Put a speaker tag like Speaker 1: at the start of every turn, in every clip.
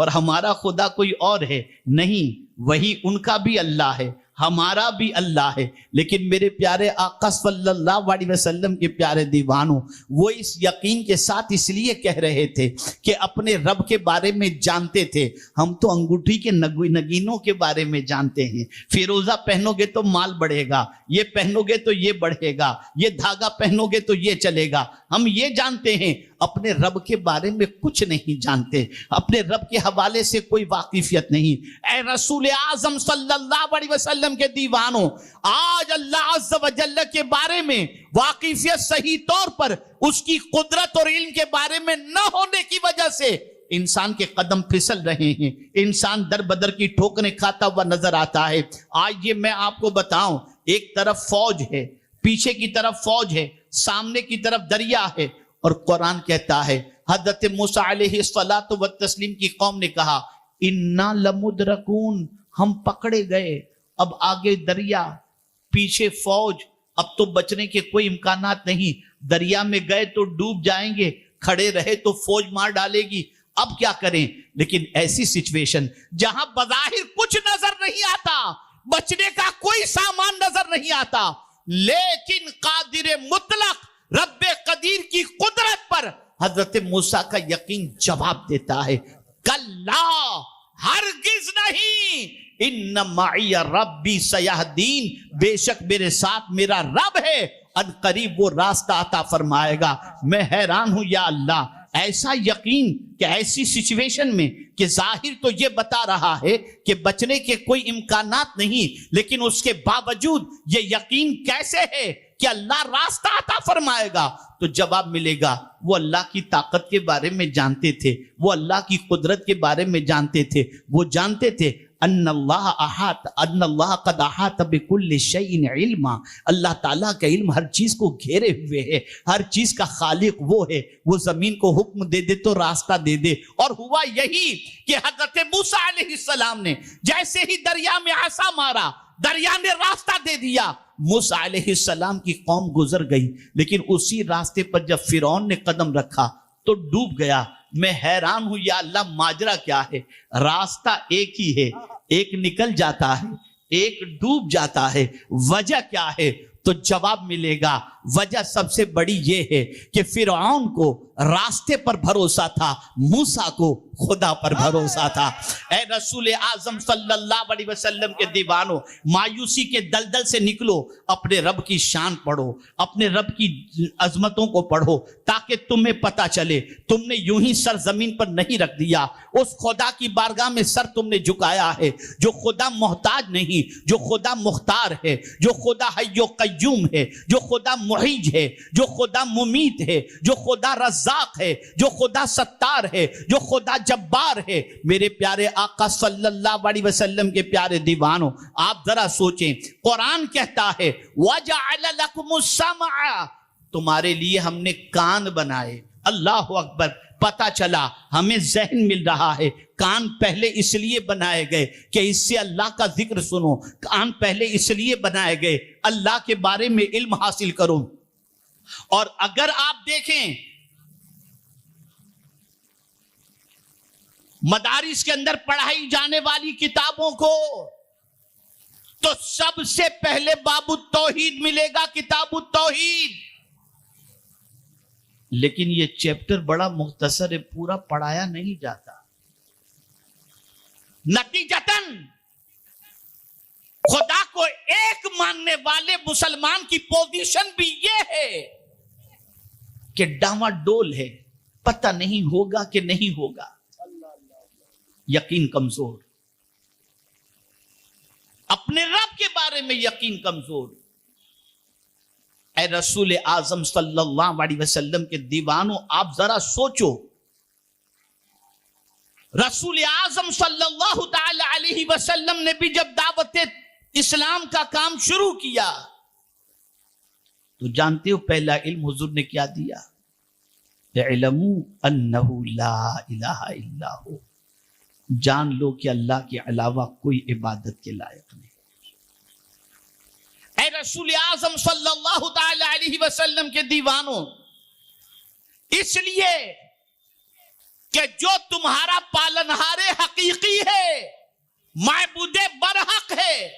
Speaker 1: اور ہمارا خدا کوئی اور ہے؟ نہیں، وہی ان کا بھی اللہ ہے، ہمارا بھی اللہ ہے۔ لیکن میرے پیارے آقا صلی اللہ علیہ وسلم کے پیارے دیوانوں، وہ اس یقین کے ساتھ اس لیے کہہ رہے تھے کہ اپنے رب کے بارے میں جانتے تھے۔ ہم تو انگوٹھی کے نگینوں کے بارے میں جانتے ہیں، فیروزہ پہنو گے تو مال بڑھے گا، یہ پہنو گے تو یہ بڑھے گا، یہ دھاگا پہنو گے تو یہ چلے گا، ہم یہ جانتے ہیں۔ اپنے رب کے بارے میں کچھ نہیں جانتے، اپنے رب کے حوالے سے کوئی واقفیت نہیں۔ اے رسول اعظم صلی اللہ علیہ وسلم کے دیوانوں، آج اللہ عز و جل کے بارے میں واقفیت صحیح طور پر اس کی قدرت اور علم کے بارے میں نہ ہونے کی وجہ سے انسان کے قدم پھسل رہے ہیں، انسان در بدر کی ٹھوکریں کھاتا ہوا نظر آتا ہے۔ آج یہ میں آپ کو بتاؤں، ایک طرف فوج ہے، پیچھے کی طرف فوج ہے، سامنے کی طرف دریا ہے، اور قرآن کہتا ہے حضرت موسیٰ علیہ الصلاۃ والتسلیم کی قوم نے کہا انا لمدرکون، ہم پکڑے گئے، اب آگے دریا، پیچھے فوج، اب تو بچنے کے کوئی امکانات نہیں، دریا میں گئے تو ڈوب جائیں گے، کھڑے رہے تو فوج مار ڈالے گی، اب کیا کریں؟ لیکن ایسی سچویشن جہاں بظاہر کچھ نظر نہیں آتا، بچنے کا کوئی سامان نظر نہیں آتا، لیکن قادر مطلق رب قدیر کی قدرت پر حضرت موسیٰ کا یقین جواب دیتا ہے، کلا، ہرگز نہیں، ان معی ربی سیہدین، بے شک میرے ساتھ میرا رب ہے، ان قریب وہ راستہ عطا فرمائے گا۔ میں حیران ہوں یا اللہ، ایسا یقین کہ ایسی سچویشن میں کہ ظاہر تو یہ بتا رہا ہے کہ بچنے کے کوئی امکانات نہیں، لیکن اس کے باوجود یہ یقین کیسے ہے کہ اللہ راستہ عطا فرمائے گا؟ تو جواب ملے گا، وہ اللہ کی طاقت کے بارے میں جانتے تھے، وہ اللہ کی قدرت کے بارے میں جانتے تھے، وہ جانتے تھے ان اللہ قد احاط بكل شيء علما، اللہ تعالیٰ کا علم ہر چیز کو گھیرے ہوئے ہے، ہر چیز کا خالق وہ ہے، وہ زمین کو حکم دے دے تو راستہ دے دے۔ اور ہوا یہی کہ حضرت موسیٰ علیہ السلام نے جیسے ہی دریا میں عصا مارا، دریا نے راستہ دے دیا، موسیٰ علیہ السلام کی قوم گزر گئی، لیکن اسی راستے پر جب فرعون نے قدم رکھا تو ڈوب گیا۔ میں حیران ہوں یا اللہ، ماجرا کیا ہے؟ راستہ ایک ہی ہے، ایک نکل جاتا ہے، ایک ڈوب جاتا ہے، وجہ کیا ہے؟ تو جواب ملے گا، وجہ سب سے بڑی یہ ہے کہ فرعون کو راستے پر بھروسہ تھا، موسیٰ کو خدا پر بھروسہ تھا۔ اے رسول اعظم صلی اللہ علیہ وسلم کے دیوانوں، مایوسی کے دلدل سے نکلو، اپنے رب کی شان پڑھو، اپنے رب کی عظمتوں کو پڑھو، تاکہ تمہیں پتہ چلے تم نے یوں ہی سر زمین پر نہیں رکھ دیا، اس خدا کی بارگاہ میں سر تم نے جھکایا ہے جو خدا محتاج نہیں، جو خدا مختار ہے، جو خدا حی و قیوم ہے، جو خدا محیج ہے، جو خدا ممیت ہے، جو خدا رزاق ہے، جو خدا ستار ہے، جو خدا جبار ہے۔ میرے پیارے آقا صلی اللہ علیہ وسلم کے پیارے دیوانوں، آپ ذرا سوچیں، قرآن کہتا ہے وَجَعَلَ لَكُمُ السَّمْعَ، تمہارے لیے ہم نے کان بنائے۔ اللہ اکبر، پتہ چلا، ہمیں ذہن مل رہا ہے، کان پہلے اس لیے بنائے گئے کہ اس سے اللہ کا ذکر سنو، کان پہلے اس لیے بنائے گئے اللہ کے بارے میں علم حاصل کرو۔ اور اگر آپ دیکھیں مدارس کے اندر پڑھائی جانے والی کتابوں کو، تو سب سے پہلے باب التوحید ملے گا، کتاب التوحید۔ لیکن یہ چیپٹر بڑا مختصر ہے، پورا پڑھایا نہیں جاتا۔ نتیجتاً خدا کو ایک ماننے والے مسلمان کی پوزیشن بھی یہ ہے کہ ڈاما ڈول ہے، پتہ نہیں ہوگا کہ نہیں ہوگا، یقین کمزور، اپنے رب کے بارے میں یقین کمزور۔ اے رسول اعظم صلی اللہ علیہ وسلم کے دیوانوں، آپ ذرا سوچو، رسول اعظم صلی اللہ تعالی علیہ وسلم نے بھی جب دعوت اسلام کا کام شروع کیا تو جانتے ہو پہلا علم حضور نے کیا دیا؟ اعلموا انہ لا الہ الا ہو، جان لو کہ اللہ کے علاوہ کوئی عبادت کے لائق نہیں۔ اے رسول اعظم صلی اللہ تعالی علیہ وسلم کے دیوانوں، اس لیے کہ جو تمہارا پالنہار حقیقی ہے، معبود برحق ہے،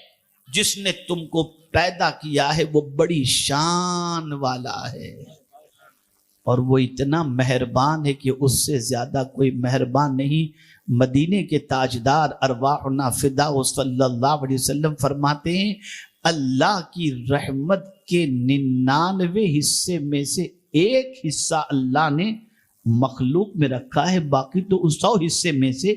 Speaker 1: جس نے تم کو پیدا کیا ہے، وہ بڑی شان والا ہے، اور وہ اتنا مہربان ہے کہ اس سے زیادہ کوئی مہربان نہیں۔ مدینے کے تاجدار ارواحنا فدا صلی اللہ علیہ وسلم فرماتے ہیں، اللہ کی رحمت کے 99 حصے میں سے ایک حصہ اللہ نے مخلوق میں رکھا ہے، باقی تو 100 حصے میں سے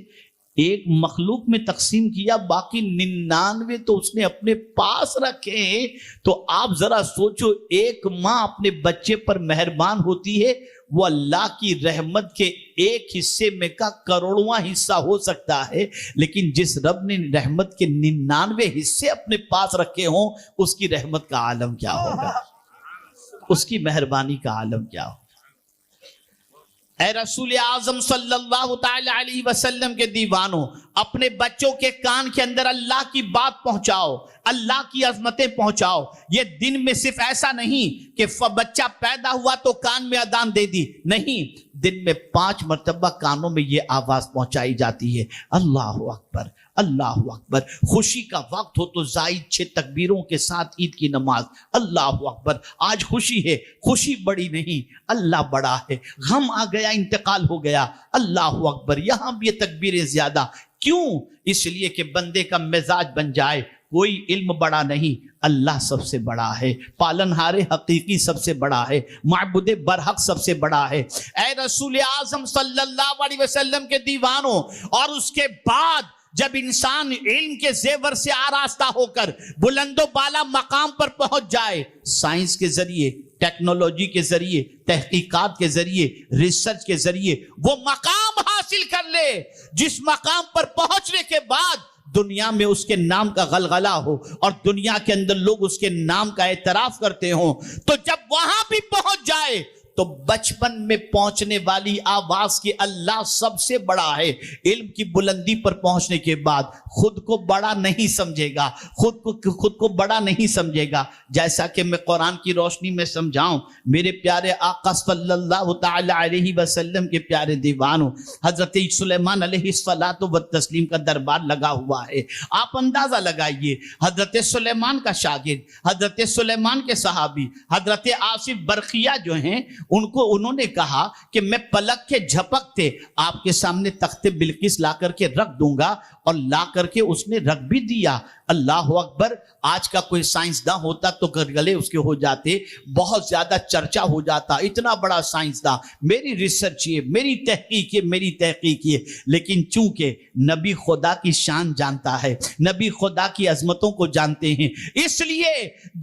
Speaker 1: ایک مخلوق میں تقسیم کیا، باقی 99 تو اس نے اپنے پاس رکھے ہیں۔ تو آپ ذرا سوچو، ایک ماں اپنے بچے پر مہربان ہوتی ہے، وہ اللہ کی رحمت کے ایک حصے میں کا کروڑواں حصہ ہو سکتا ہے، لیکن جس رب نے رحمت کے 99 حصے اپنے پاس رکھے ہوں، اس کی رحمت کا عالم کیا ہوگا، اس کی مہربانی کا عالم کیا ہوگا۔ اے رسول اعظم صلی اللہ تعالی علیہ وسلم کے دیوانوں، اپنے بچوں کے کان کے اندر اللہ کی بات پہنچاؤ، اللہ کی عظمتیں پہنچاؤ۔ یہ دن میں صرف ایسا نہیں کہ بچہ پیدا ہوا تو کان میں اذان دے دی، نہیں، دن میں 5 مرتبہ کانوں میں یہ آواز پہنچائی جاتی ہے، اللہ اکبر اللہ اکبر۔ خوشی کا وقت ہو تو زائد 6 تکبیروں کے ساتھ عید کی نماز، اللہ اکبر۔ آج خوشی ہے، خوشی بڑی نہیں، اللہ بڑا ہے۔ غم آ گیا، انتقال ہو گیا، اللہ اکبر، یہاں بھی یہ تکبیریں زیادہ کیوں؟ اس لیے کہ بندے کا مزاج بن جائے، کوئی علم بڑا نہیں، اللہ سب سے بڑا ہے، پالنہار حقیقی سب سے بڑا ہے، معبود برحق سب سے بڑا ہے۔ اے رسول اعظم صلی اللہ علیہ وسلم کے دیوانوں، اور اس کے بعد جب انسان علم کے زیور سے آراستہ ہو کر بلند و بالا مقام پر پہنچ جائے، سائنس کے ذریعے، ٹیکنالوجی کے ذریعے، تحقیقات کے ذریعے، ریسرچ کے ذریعے وہ مقام حاصل کر لے جس مقام پر پہنچنے کے بعد دنیا میں اس کے نام کا غلغلہ ہو اور دنیا کے اندر لوگ اس کے نام کا اعتراف کرتے ہوں، تو جب وہاں بھی پہنچ جائے تو بچپن میں پہنچنے والی آواز کی اللہ سب سے بڑا ہے۔ علم کی بلندی پر پہنچنے کے بعد خود کو بڑا نہیں سمجھے گا، خود کو بڑا نہیں سمجھے گا۔ جیسا کہ میں قرآن کی روشنی میں سمجھاؤں، میرے پیارے آقا صلی اللہ تعالی علیہ وسلم کے پیارے دیوانوں، حضرت سلیمان علیہ الصلاۃ والتسلیم کا دربار لگا ہوا ہے۔ آپ اندازہ لگائیے، حضرت سلیمان کا شاگرد، حضرت سلیمان کے صحابی حضرت آصف برقیہ جو ہیں، انہوں نے کہا کہ میں پلک کے جھپکتے آپ کے سامنے تخت بلقیس لا کر کے رکھ دوں گا، اور لا کر کے اس نے رکھ بھی دیا۔ اللہ اکبر۔ آج کا کوئی سائنسداں ہوتا تو گلے اس کے ہو جاتے، بہت زیادہ چرچا ہو جاتا، اتنا بڑا سائنسداں، میری ریسرچ یہ، میری تحقیق یہ، میری تحقیق یہ۔ لیکن چونکہ نبی خدا کی شان جانتا ہے، نبی خدا کی عظمتوں کو جانتے ہیں، اس لیے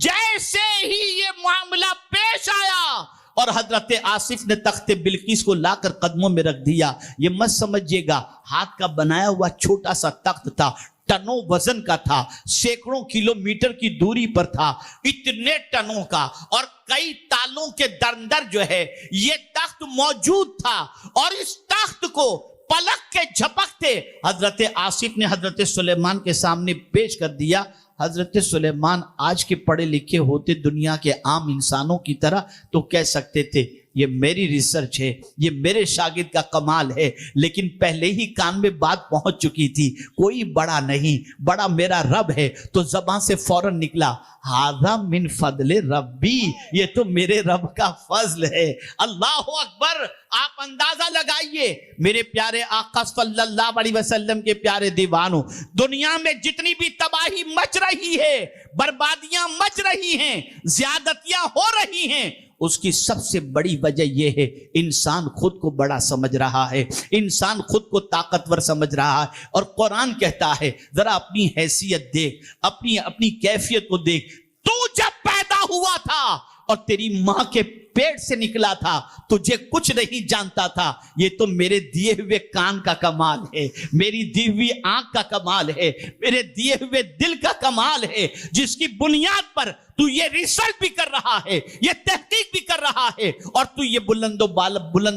Speaker 1: جیسے ہی یہ معاملہ پیش آیا اور حضرت آصف نے تخت بلقیس کو لا کر قدموں میں رکھ دیا، یہ مت سمجھیے گا ہاتھ کا بنایا ہوا چھوٹا سا تخت تھا، ٹنوں وزن کا تھا، سینکڑوں کلومیٹر کی دوری پر تھا، اتنے ٹنوں کا اور کئی تالوں کے درندر جو ہے یہ تخت موجود تھا، اور اس تخت کو پلک کے جھپکتے حضرت آصف نے حضرت سلیمان کے سامنے پیش کر دیا۔ حضرت سلیمان آج کے پڑھے لکھے ہوتے دنیا کے عام انسانوں کی طرح تو کہہ سکتے تھے یہ میری ریسرچ ہے، یہ میرے شاگرد کا کمال ہے، لیکن پہلے ہی کان میں بات پہنچ چکی تھی، کوئی بڑا نہیں، بڑا میرا رب ہے۔ تو زبان سے فوراً نکلا، ھذا من فضل ربی، یہ تو میرے رب کا فضل ہے۔ اللہ اکبر۔ آپ اندازہ لگائیے میرے پیارے آقا صلی اللہ علیہ وسلم کے پیارے دیوانوں، دنیا میں جتنی بھی تباہی مچ رہی ہے، بربادیاں مچ رہی ہیں، زیادتیاں ہو رہی ہیں، اس کی سب سے بڑی وجہ یہ ہے انسان خود کو بڑا سمجھ رہا ہے، انسان خود کو طاقتور سمجھ رہا ہے۔ اور قرآن کہتا ہے ذرا اپنی حیثیت دیکھ، اپنی کیفیت کو دیکھ، تو جب پیدا ہوا تھا اور تیری ماں کے پیٹ سے نکلا تھا تجھے کچھ نہیں جانتا تھا، یہ تو میرے دیے ہوئے کان کا کمال ہے، میری دی ہوئی آنکھ کا کمال ہے، میرے دیے ہوئے دل کا کمال ہے، جس کی بنیاد پر تو یہ ریسرچ بھی کر رہا ہے، یہ تحقیق بھی کر رہا ہے، اور تو یہ بلند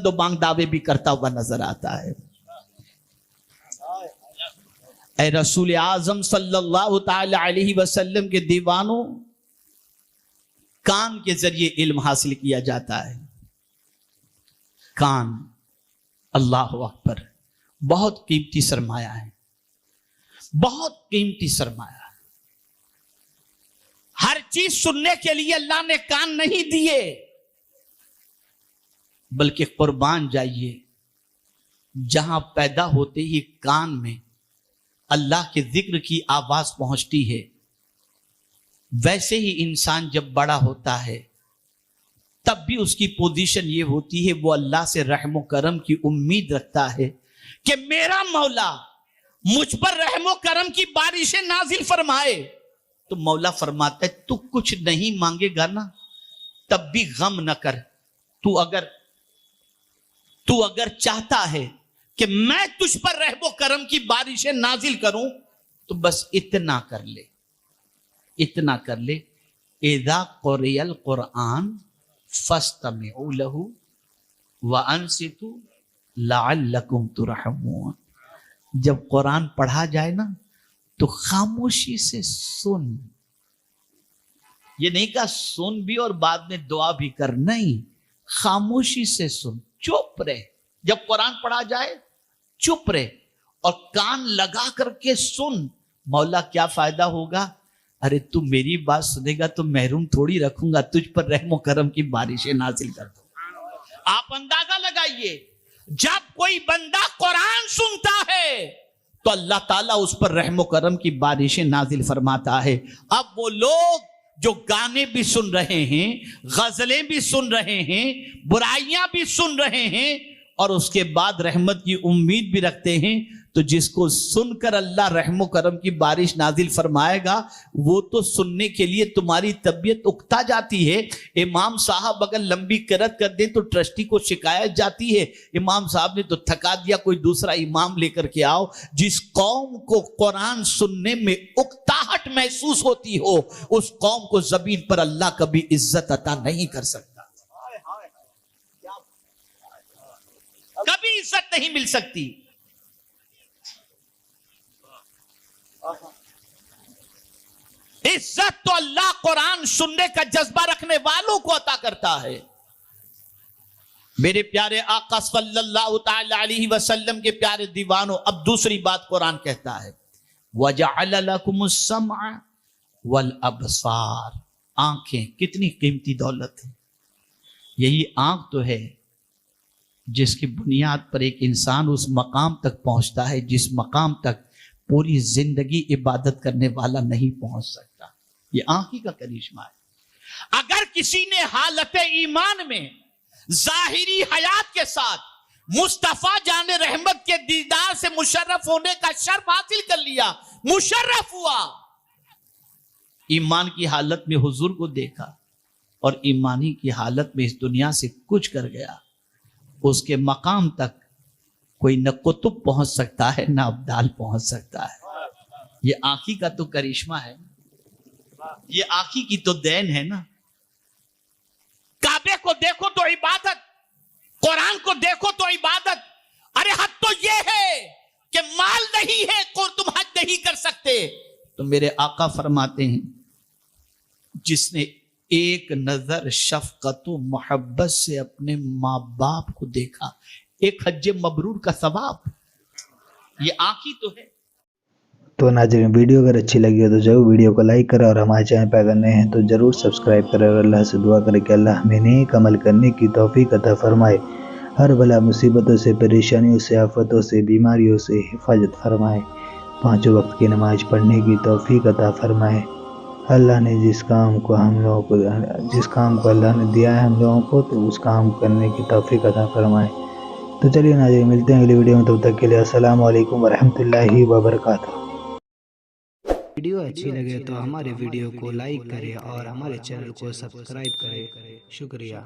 Speaker 1: و بانگ دعوے بھی کرتا ہوا نظر آتا ہے۔ اے رسول اعظم صلی اللہ تعالی علیہ وسلم کے دیوانوں، کان کے ذریعے علم حاصل کیا جاتا ہے۔ کان، اللہ اکبر، بہت قیمتی سرمایہ ہے، بہت قیمتی سرمایہ ہے۔ ہر چیز سننے کے لیے اللہ نے کان نہیں دیے، بلکہ قربان جائیے، جہاں پیدا ہوتے ہی کان میں اللہ کے ذکر کی آواز پہنچتی ہے، ویسے ہی انسان جب بڑا ہوتا ہے تب بھی اس کی پوزیشن یہ ہوتی ہے، وہ اللہ سے رحم و کرم کی امید رکھتا ہے کہ میرا مولا مجھ پر رحم و کرم کی بارشیں نازل فرمائے۔ تو مولا فرماتا ہے تو کچھ نہیں مانگے گا نا، تب بھی غم نہ کر، تو اگر چاہتا ہے کہ میں تجھ پر رحم و کرم کی بارشیں نازل کروں تو بس اتنا کر لے، اتنا کر لے، اذا قرئ القرآن فاستمعوا له وانصتوا لعلکم ترحمون۔ جب قرآن پڑھا جائے نا تو خاموشی سے سن، یہ نہیں کہا سن بھی اور بعد میں دعا بھی کر، نہیں، خاموشی سے سن، چپ رہے۔ جب قرآن پڑھا جائے چپ رہے اور کان لگا کر کے سن۔ مولا کیا فائدہ ہوگا؟ ارے تو میری بات سنے گا تو محروم تھوڑی رکھوں گا، تجھ پر رحم و کرم کی بارشیں نازل کر دوں۔ آپ اندازہ لگائیے، جب کوئی بندہ قرآن سنتا ہے تو اللہ تعالیٰ اس پر رحم و کرم کی بارشیں نازل فرماتا ہے۔ اب وہ لوگ جو گانے بھی سن رہے ہیں، غزلیں بھی سن رہے ہیں، برائیاں بھی سن رہے ہیں اور اس کے بعد رحمت کی امید بھی رکھتے ہیں، تو جس کو سن کر اللہ رحم و کرم کی بارش نازل فرمائے گا وہ تو سننے کے لیے تمہاری طبیعت اکتا جاتی ہے۔ امام صاحب اگر لمبی قرأت کر دیں تو ٹرسٹی کو شکایت جاتی ہے، امام صاحب نے تو تھکا دیا، کوئی دوسرا امام لے کر کے آؤ۔ جس قوم کو قرآن سننے میں اکتاہٹ محسوس ہوتی ہو، اس قوم کو زمین پر اللہ کبھی عزت عطا نہیں کر سکتا، کبھی عزت نہیں مل سکتی۔ عزت تو اللہ قرآن سننے کا جذبہ رکھنے والوں کو عطا کرتا ہے۔ میرے پیارے آقا صلی اللہ تعالی علیہ وسلم کے پیارے دیوانوں، اب دوسری بات قرآن کہتا ہے، وَجَعَلَ لَكُمُ السَّمْعَ وَالْأَبْصَارَ۔ آنکھیں کتنی قیمتی دولت ہے، یہی آنکھ تو ہے جس کی بنیاد پر ایک انسان اس مقام تک پہنچتا ہے جس مقام تک پوری زندگی عبادت کرنے والا نہیں پہنچ سکتا۔ یہ آنکھ کا کرشمہ ہے۔ اگر کسی نے حالت ایمان میں ظاہری حیات کے ساتھ مصطفیٰ جان رحمت کے دیدار سے مشرف ہونے کا شرف حاصل کر لیا، مشرف ہوا، ایمان کی حالت میں حضور کو دیکھا اور ایمانی کی حالت میں اس دنیا سے کچھ کر گیا، اس کے مقام تک کوئی نہ قطب پہنچ سکتا ہے نہ ابدال پہنچ سکتا ہے۔ یہ آنکھی کا تو کرشمہ ہے، یہ آنکھی کی تو دین ہے نا۔ کعبے کو دیکھو تو عبادت، قرآن کو دیکھو تو عبادت۔ ارے حد تو یہ ہے کہ مال نہیں ہے کو تم حج نہیں کر سکتے، تو میرے آقا فرماتے ہیں جس نے ایک نظر شفقت و محبت سے اپنے ماں باپ کو دیکھا، ایک حج مبرور کا ثواب۔ یہ آنکھی تو ہے۔
Speaker 2: تو ناظرین، ویڈیو اگر اچھی لگی ہو تو ضرور ویڈیو کو لائک کریں اور ہمارے چینل پہ اگر نئے ہیں تو ضرور سبسکرائب کریں اور اللہ سے دعا کریں کہ اللہ ہمیں نیک عمل کرنے کی توفیق عطا فرمائے، ہر بلا مصیبتوں سے، پریشانیوں سے، آفتوں سے، بیماریوں سے حفاظت فرمائے، 5 وقت کی نماز پڑھنے کی توفیق عطا فرمائے۔ اللہ نے جس کام کو اللہ نے دیا ہے ہم لوگوں کو، تو اس کام کرنے کی توفیق عطا فرمائے۔ تو چلیے ناظرین، ملتے ہیں اگلی ویڈیو میں، تب تک کے لیے السلام علیکم ورحمۃ اللہ وبرکاتہ۔
Speaker 3: ویڈیو اچھی لگے تو ہمارے ویڈیو کو لائک کریں اور ہمارے چینل کو سبسکرائب کریں۔ شکریہ۔